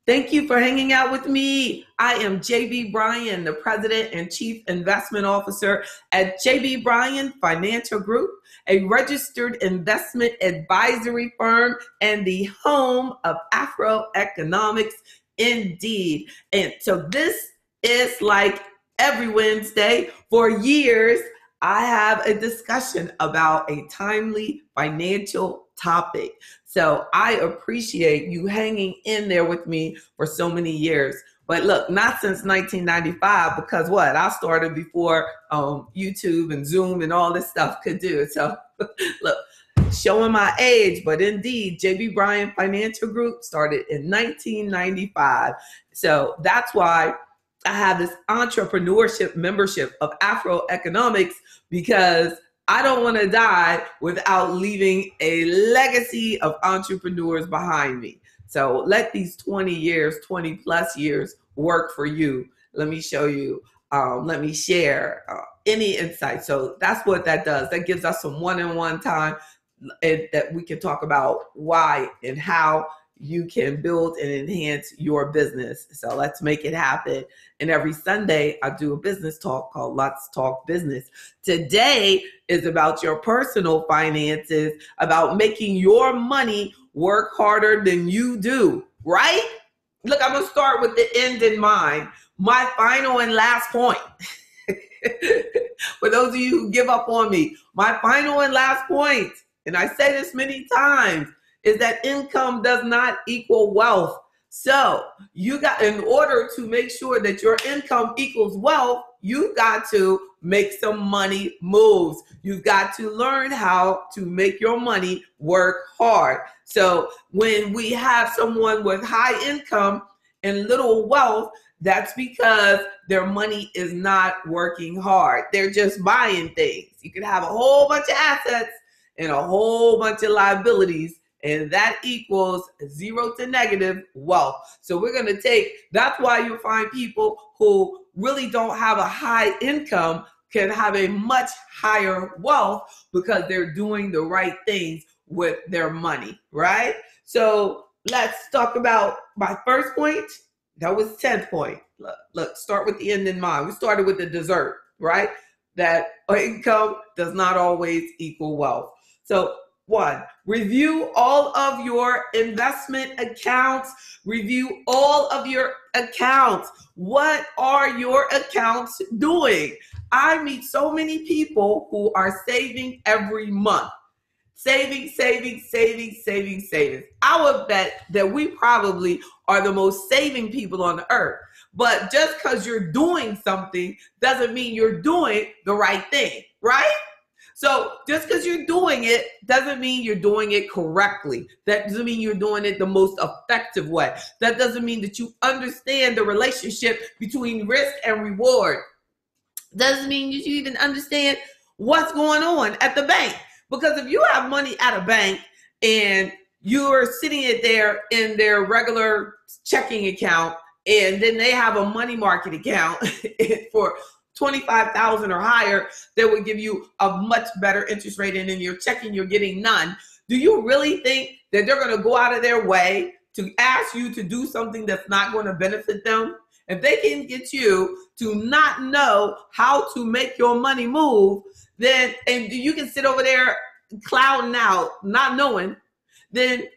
Thank you for hanging out with me. I am JB Bryan, the President and Chief Investment Officer at JB Bryan Financial Group, a registered investment advisory firm and the home of AfroEconomics indeed. And so this is like every Wednesday for years, I have a discussion about a timely financial topic. So I appreciate you hanging in there with me for so many years. But look, not since 1995, because what? I started before YouTube and Zoom and all this stuff could do. So look, showing my age, but indeed, JB Bryan Financial Group started in 1995. So that's why I have this entrepreneurship membership of AfroEconomics, because I don't want to die without leaving a legacy of entrepreneurs behind me. So let these 20 plus years work for you. Let me show you, let me share any insight. So that's what that does. That gives us some one-on-one time that we can talk about why and how you can build and enhance your business. So let's make it happen. And every Sunday, I do a business talk called Let's Talk Business. Today is about your personal finances, about making your money work harder than you do, right? Look, I'm going to start with the end in mind. My final and last point. For those of you who give up on me, my final and last point, and I say this many times, is that income does not equal wealth. So you got, in order to make sure that your income equals wealth, you've got to make some money moves. You've got to learn how to make your money work hard. So when we have someone with high income and little wealth, that's because their money is not working hard. They're just buying things. You can have a whole bunch of assets and a whole bunch of liabilities, and that equals zero to negative wealth. So we're going to take, that's why you'll find people who really don't have a high income can have a much higher wealth, because they're doing the right things with their money, right? So let's talk about my first point. That was 10th point. Look, start with the end in mind. We started with the dessert, right? That income does not always equal wealth. So 1, review all of your investment accounts. Review all of your accounts. What are your accounts doing? I meet so many people who are saving every month. Saving. I would bet that we probably are the most saving people on the earth. But just because you're doing something doesn't mean you're doing the right thing, right? So just because you're doing it doesn't mean you're doing it correctly. That doesn't mean you're doing it the most effective way. That doesn't mean that you understand the relationship between risk and reward. Doesn't mean you even understand what's going on at the bank. Because if you have money at a bank and you're sitting it there in their regular checking account, and then they have a money market account for $25,000 or higher, that would give you a much better interest rate, and in your checking you're getting none. Do you really think that they're going to go out of their way to ask you to do something that's not going to benefit them? If they can get you to not know how to make your money move, then, and you can sit over there clouding out, not knowing, then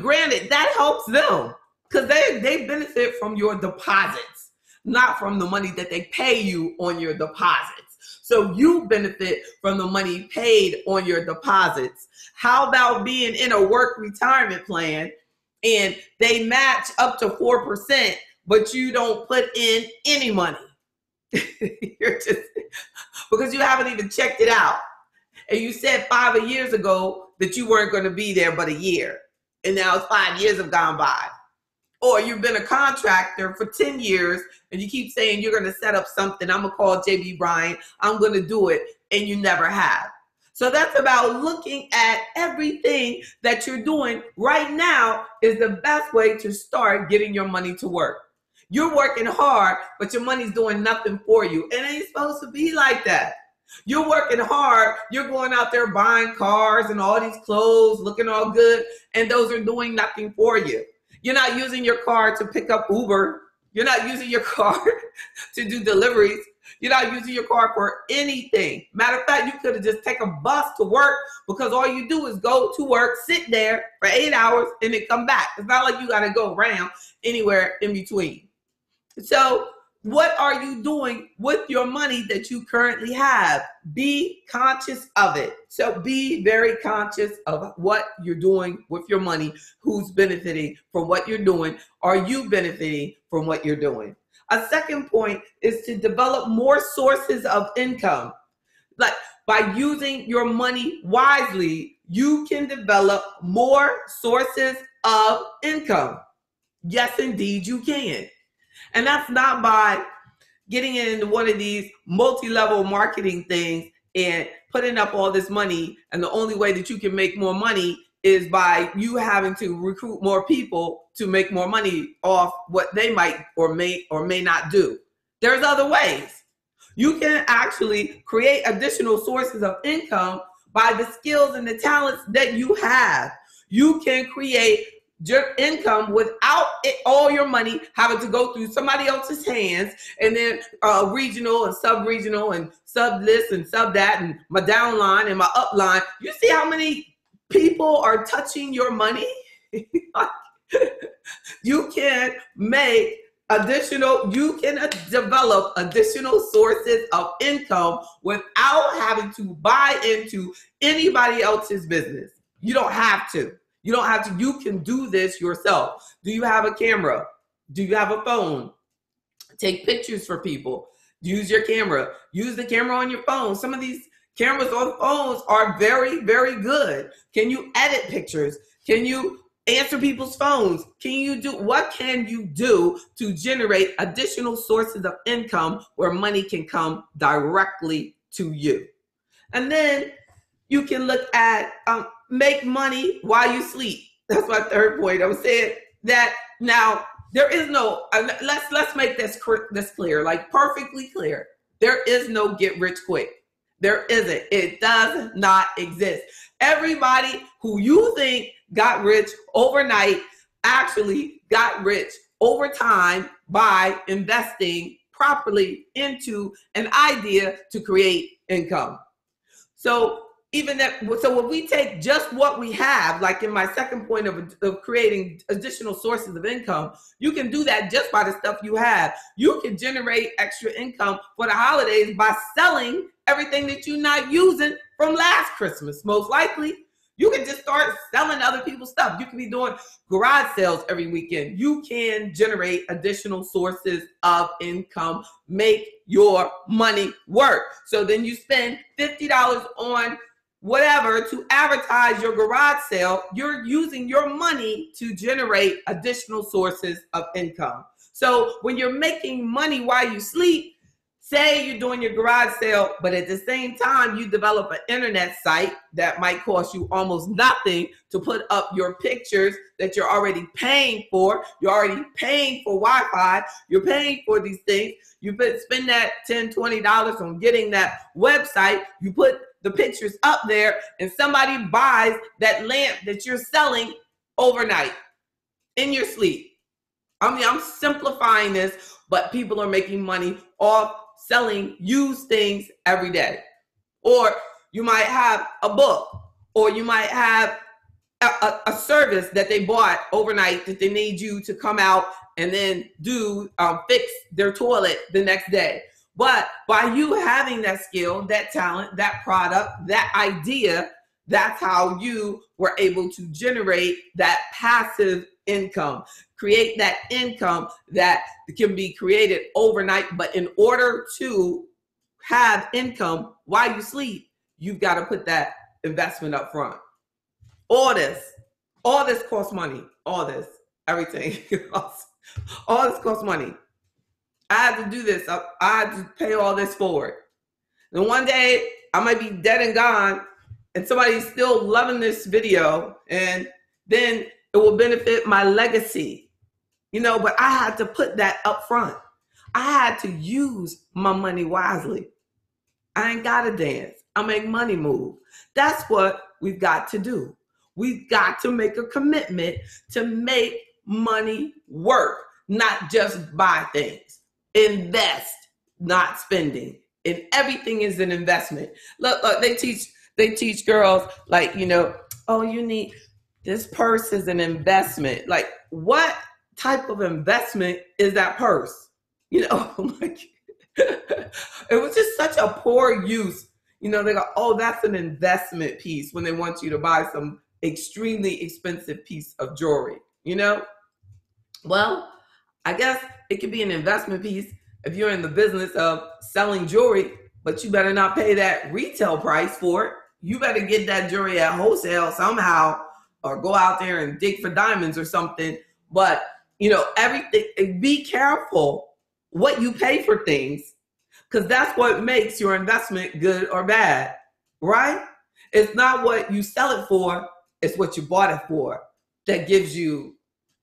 granted, that helps them, because they benefit from your deposits, not from the money that they pay you on your deposits. So you benefit from the money paid on your deposits. How about being in a work retirement plan and they match up to 4%, but you don't put in any money? You're just, because you haven't even checked it out. And you said 5 years ago that you weren't going to be there but a year. And now it's 5 years have gone by. Or you've been a contractor for 10 years and you keep saying you're going to set up something. I'm going to call JB Bryan. I'm going to do it. And you never have. So that's about looking at everything that you're doing right now is the best way to start getting your money to work. You're working hard, but your money's doing nothing for you. It ain't supposed to be like that. You're working hard. You're going out there buying cars and all these clothes, looking all good, and those are doing nothing for you. You're not using your car to pick up Uber. You're not using your car to do deliveries. You're not using your car for anything. Matter of fact, you could have just taken a bus to work, because all you do is go to work, sit there for 8 hours, and then come back. It's not like you got to go around anywhere in between. So what are you doing with your money that you currently have? Be conscious of it. So be very conscious of what you're doing with your money. Who's benefiting from what you're doing? Are you benefiting from what you're doing? A second point is to develop more sources of income. Like, by using your money wisely, you can develop more sources of income. Yes, indeed, you can. And that's not by getting into one of these multi-level marketing things and putting up all this money, and the only way that you can make more money is by you having to recruit more people to make more money off what they might or may not do. There's other ways. You can actually create additional sources of income by the skills and the talents that you have. You can create your income without all your money having to go through somebody else's hands, and then regional and sub-regional and sub this and sub that, and my downline and my upline. You see how many people are touching your money? You can make you can develop additional sources of income without having to buy into anybody else's business. You don't have to. You don't have to. You can do this yourself. Do you have a camera? Do you have a phone? Take pictures for people. Use your camera. Use the camera on your phone. Some of these cameras on phones are very, very good. Can you edit pictures? Can you answer people's phones? What can you do to generate additional sources of income where money can come directly to you? And then you can look at make money while you sleep. That's my third point. I'm saying that now there is no, let's make this clear, like perfectly clear. There is no get rich quick. There isn't. It does not exist. Everybody who you think got rich overnight actually got rich over time by investing properly into an idea to create income. So when we take just what we have, like in my second point of creating additional sources of income, you can do that just by the stuff you have. You can generate extra income for the holidays by selling everything that you're not using from last Christmas. Most likely, you can just start selling other people's stuff. You can be doing garage sales every weekend. You can generate additional sources of income. Make your money work. So then you spend $50 on whatever to advertise your garage sale. You're using your money to generate additional sources of income. So when you're making money while you sleep, say you're doing your garage sale, but at the same time you develop an internet site that might cost you almost nothing to put up your pictures that you're already paying for. You're already paying for Wi-Fi. You're paying for these things. You spend that $10, $20 on getting that website. You put the pictures up there, and somebody buys that lamp that you're selling overnight in your sleep. I'm simplifying this, but people are making money off selling used things every day. Or you might have a book, or you might have a service that they bought overnight that they need you to come out and then fix their toilet the next day. But by you having that skill, that talent, that product, that idea, that's how you were able to generate that passive income, create that income that can be created overnight. But in order to have income while you sleep, you've got to put that investment up front. All this costs money. Everything. All this costs money. I had to do this. I had to pay all this forward. And one day I might be dead and gone, and somebody's still loving this video, and then it will benefit my legacy. But I had to put that up front. I had to use my money wisely. I ain't got to dance. I make money move. That's what we've got to do. We've got to make a commitment to make money work, not just buy things. Invest, not spending. And everything is an investment. Look, they teach girls, like, oh, you need, this purse is an investment. Like, what type of investment is that purse? Like, it was just such a poor use. They go, oh, that's an investment piece, when they want you to buy some extremely expensive piece of jewelry. Well, I guess it could be an investment piece if you're in the business of selling jewelry, but you better not pay that retail price for it. You better get that jewelry at wholesale somehow, or go out there and dig for diamonds or something. But, everything, be careful what you pay for things, because that's what makes your investment good or bad, right? It's not what you sell it for, it's what you bought it for that gives you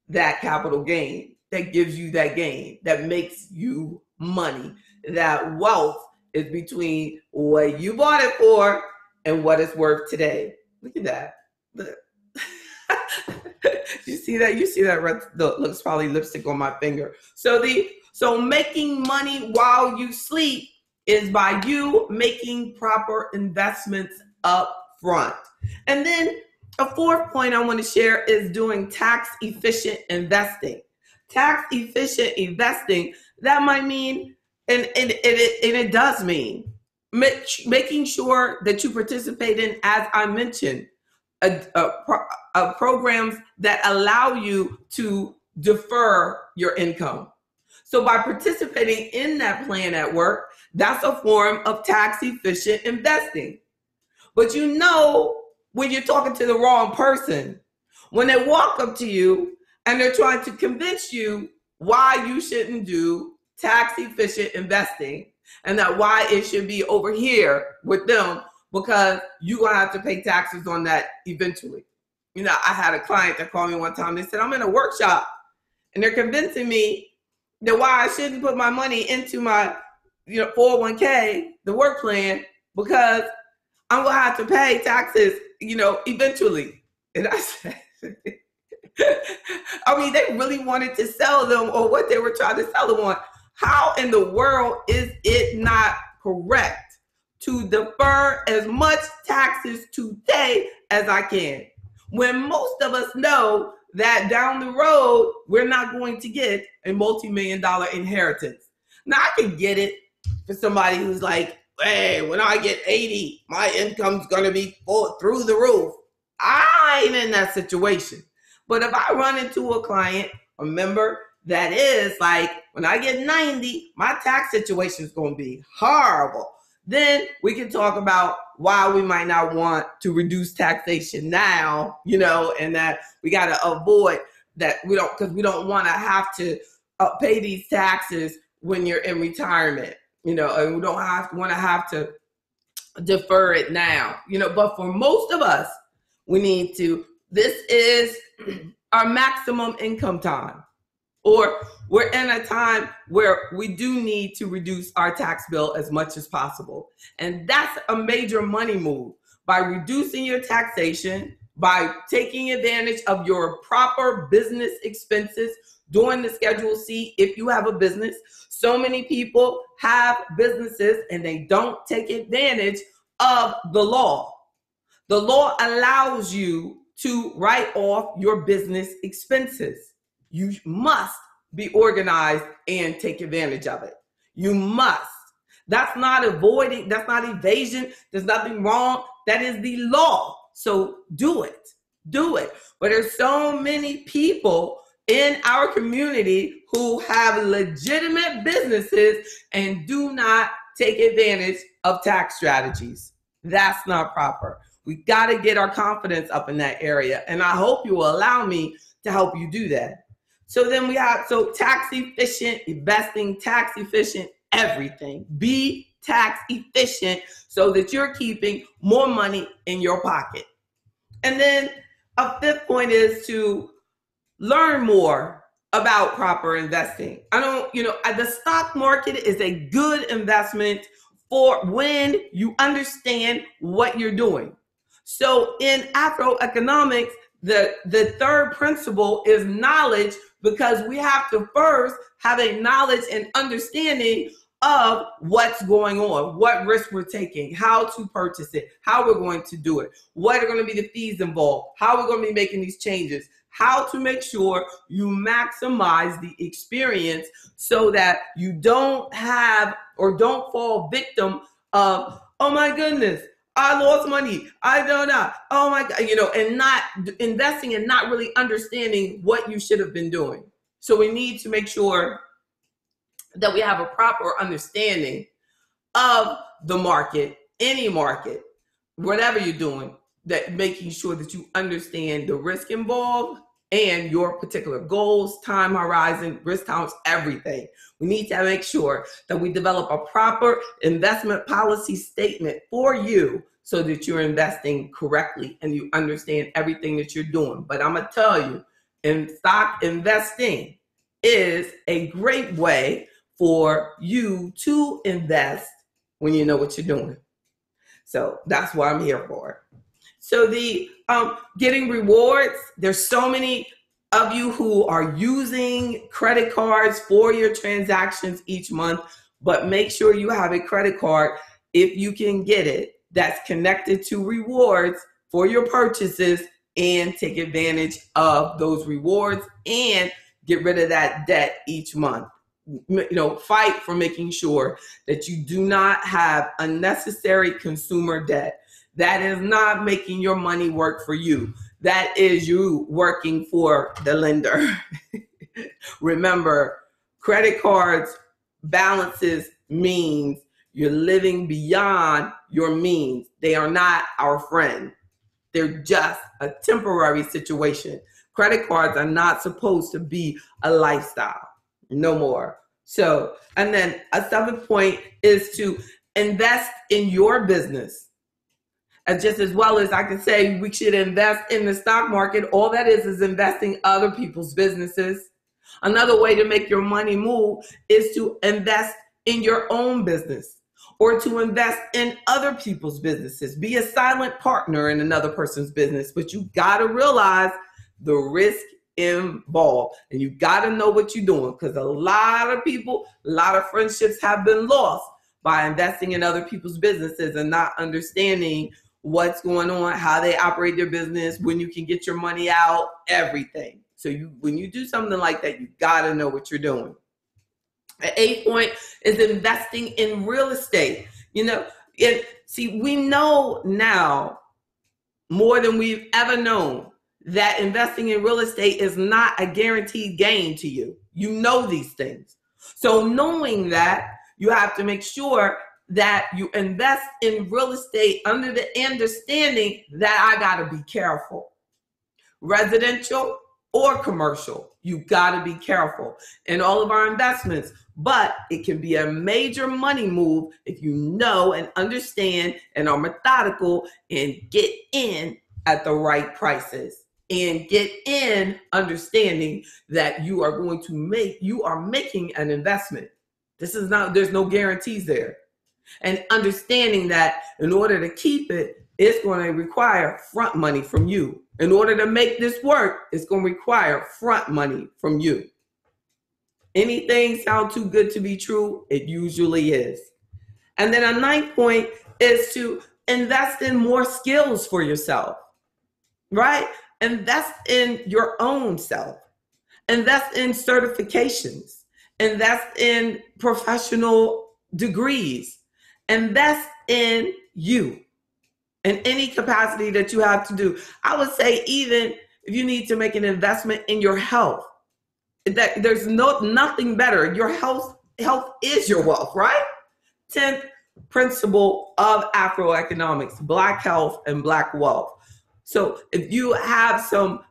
that capital gain, that gives you that gain, that makes you money. That wealth is between what you bought it for and what it's worth today. Look at that. Look. You see that? Looks probably lipstick on my finger. So making money while you sleep is by you making proper investments up front. And then a fourth point I want to share is doing tax-efficient investing. Tax-efficient investing, that might mean, and it does mean, making sure that you participate in, as I mentioned, programs that allow you to defer your income. So by participating in that plan at work, that's a form of tax-efficient investing. But when you're talking to the wrong person, when they walk up to you and they're trying to convince you why you shouldn't do tax-efficient investing, and that why it should be over here with them, because you're going to have to pay taxes on that eventually. I had a client that called me one time. They said, I'm in a workshop and they're convincing me that why I shouldn't put my money into my 401k, the work plan, because I'm going to have to pay taxes, eventually. And I said, they really wanted to sell them or what they were trying to sell them on. How in the world is it not correct to defer as much taxes today as I can, when most of us know that down the road, we're not going to get a multi-million-dollar inheritance? Now, I can get it for somebody who's like, hey, when I get 80, my income's going to be through the roof. I ain't in that situation. But if I run into a client, a member that is like, when I get 90, my tax situation is going to be horrible, then we can talk about why we might not want to reduce taxation now, and that we got to avoid that. Because we don't want to have to pay these taxes when you're in retirement, and we don't want to have to defer it now, but for most of us, we need to, this is our maximum income time, or we're in a time where we do need to reduce our tax bill as much as possible. And that's a major money move. By reducing your taxation, by taking advantage of your proper business expenses, doing the Schedule C if you have a business. So many people have businesses and they don't take advantage of the law. The law allows you to write off your business expenses. You must be organized and take advantage of it. You must. That's not avoiding, that's not evasion. There's nothing wrong. That is the law. So do it. Do it. But there's so many people in our community who have legitimate businesses and do not take advantage of tax strategies. That's not proper. We got to get our confidence up in that area. And I hope you will allow me to help you do that. So then we have, tax efficient investing, tax efficient everything. Be tax efficient so that you're keeping more money in your pocket. And then a fifth point is to learn more about proper investing. The stock market is a good investment for when you understand what you're doing. So in AfroEconomics, the third principle is knowledge, because we have to first have a knowledge and understanding of what's going on, what risk we're taking, how to purchase it, how we're going to do it, what are going to be the fees involved, how we're going to be making these changes, how to make sure you maximize the experience so that you don't have or don't fall victim of, oh my goodness, I lost money, I don't know, oh my God, and not investing and not really understanding what you should have been doing. So we need to make sure that we have a proper understanding of the market, any market, whatever you're doing, that making sure that you understand the risk involved and your particular goals, time horizon, risk tolerance, everything. We need to make sure that we develop a proper investment policy statement for you so that you're investing correctly and you understand everything that you're doing. But I'm going to tell you, in stock investing is a great way for you to invest when you know what you're doing. So that's what I'm here for. So the getting rewards, there's so many of you who are using credit cards for your transactions each month, but make sure you have a credit card, if you can get it, that's connected to rewards for your purchases, and take advantage of those rewards and get rid of that debt each month. Fight for making sure that you do not have unnecessary consumer debt. That is not making your money work for you. That is you working for the lender. Remember, credit cards balances means you're living beyond your means. They are not our friend. They're just a temporary situation. Credit cards are not supposed to be a lifestyle. No more. So, and then a seventh point is to invest in your business. And just as well as I can say we should invest in the stock market, all that is investing other people's businesses. Another way to make your money move is to invest in your own business or to invest in other people's businesses. Be a silent partner in another person's business, but you got to realize the risk involved, and you got to know what you're doing, because a lot of people, a lot of friendships have been lost by investing in other people's businesses and not understanding what's going on, how they operate their business, when you can get your money out, everything. So when you do something like that, you got to know what you're doing. The eighth point is investing in real estate. We know now more than we've ever known that investing in real estate is not a guaranteed gain to you. You know these things. So knowing that, you have to make sure that you invest in real estate under the understanding that I got to be careful. Residential or commercial, you got to be careful in all of our investments. But it can be a major money move if you know and understand and are methodical and get in at the right prices. And get in understanding that you are making an investment. There's no guarantees there. And understanding that in order to keep it, it's going to require front money from you. In order to make this work, it's going to require front money from you. Anything sound too good to be true? It usually is. And then a ninth point is to invest in more skills for yourself, right? Invest in your own self. Invest in certifications. Invest in professional degrees. Invest in you in any capacity that you have to do. I would say even if you need to make an investment in your health, that there's nothing better. Your health is your wealth, right? 10th principle of AfroEconomics, Black health and Black wealth. So if you have some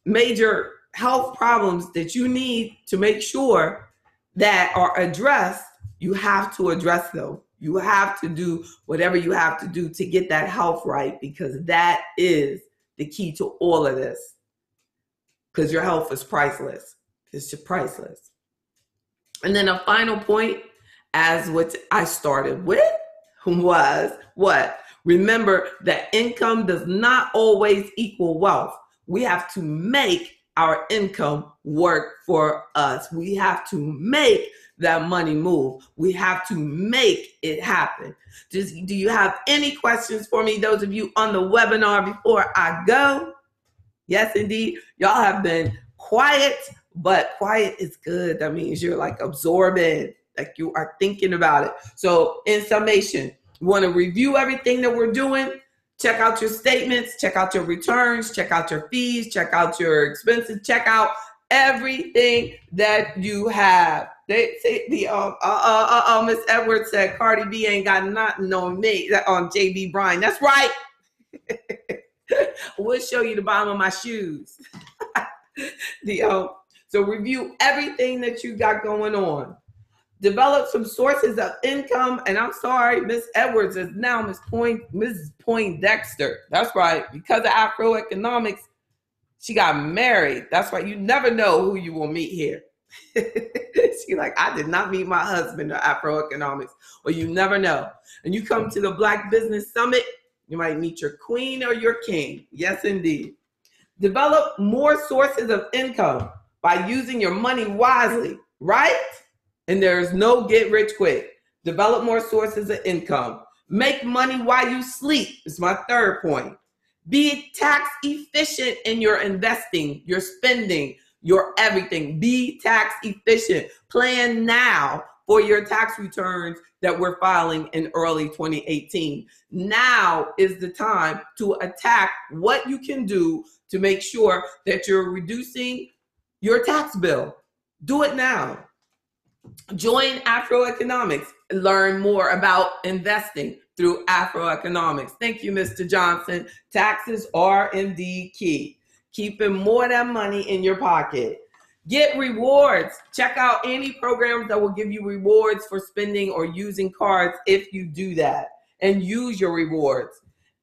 major health problems that you need to make sure that are addressed, you have to address them. You have to do whatever you have to do to get that health right, because that is the key to all of this. Because your health is priceless. It's just priceless. And then a final point, as what I started with, was what? Remember that income does not always equal wealth. We have to make our income work for us. We have to make that money move. We have to make it happen. Do you have any questions for me, those of you on the webinar, before I go? Yes, indeed. Y'all have been quiet, but quiet is good. That means you're like absorbing, like you are thinking about it. So in summation, you want to review everything that we're doing. Check out your statements, check out your returns, check out your fees, check out your expenses, check out everything that you have. They say Miss Edwards said Cardi B ain't got nothing on me, on JB Bryan. That's right. We'll show you the bottom of my shoes. So review everything that you got going on. Develop some sources of income. And I'm sorry, Miss Edwards is now Mrs. Poindexter. That's right. Because of AfroEconomics, she got married. That's why you never know who you will meet here. She's like, I did not meet my husband at AfroEconomics. Well, you never know. And you come to the Black Business Summit, you might meet your queen or your king. Yes, indeed. Develop more sources of income by using your money wisely, right? And there's no get rich quick. Develop more sources of income. Make money while you sleep is my third point. Be tax efficient in your investing, your spending, your everything. Be tax efficient. Plan now for your tax returns that we're filing in early 2018. Now is the time to attack what you can do to make sure that you're reducing your tax bill. Do it now. Join AfroEconomics and learn more about investing through AfroEconomics. Thank you, Mr. Johnson. Taxes are indeed key. Keeping more of that money in your pocket. Get rewards. Check out any programs that will give you rewards for spending or using cards if you do that. And use your rewards.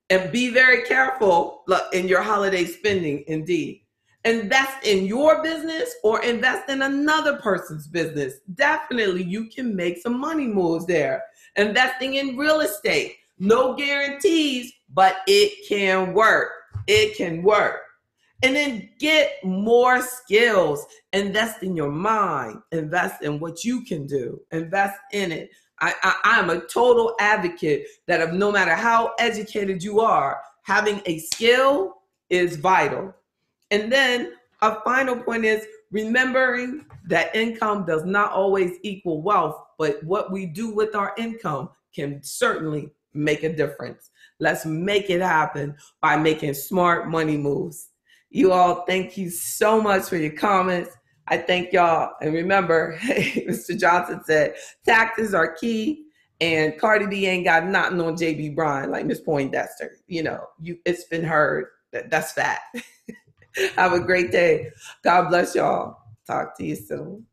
And be very careful in your holiday spending, indeed. Invest in your business or invest in another person's business. Definitely, you can make some money moves there. Investing in real estate. No guarantees, but it can work. It can work. And then get more skills. Invest in your mind. Invest in what you can do. Invest in it. I'm a total advocate that of no matter how educated you are, having a skill is vital. And then a final point is remembering that income does not always equal wealth, but what we do with our income can certainly make a difference. Let's make it happen by making smart money moves. You all, thank you so much for your comments. I thank y'all. And remember, Mr. Johnson said, taxes are key. And Cardi B ain't got nothing on JB Bryan like Miss Poindexter. You know, it's been heard. That's fact. Have a great day. God bless y'all. Talk to you soon.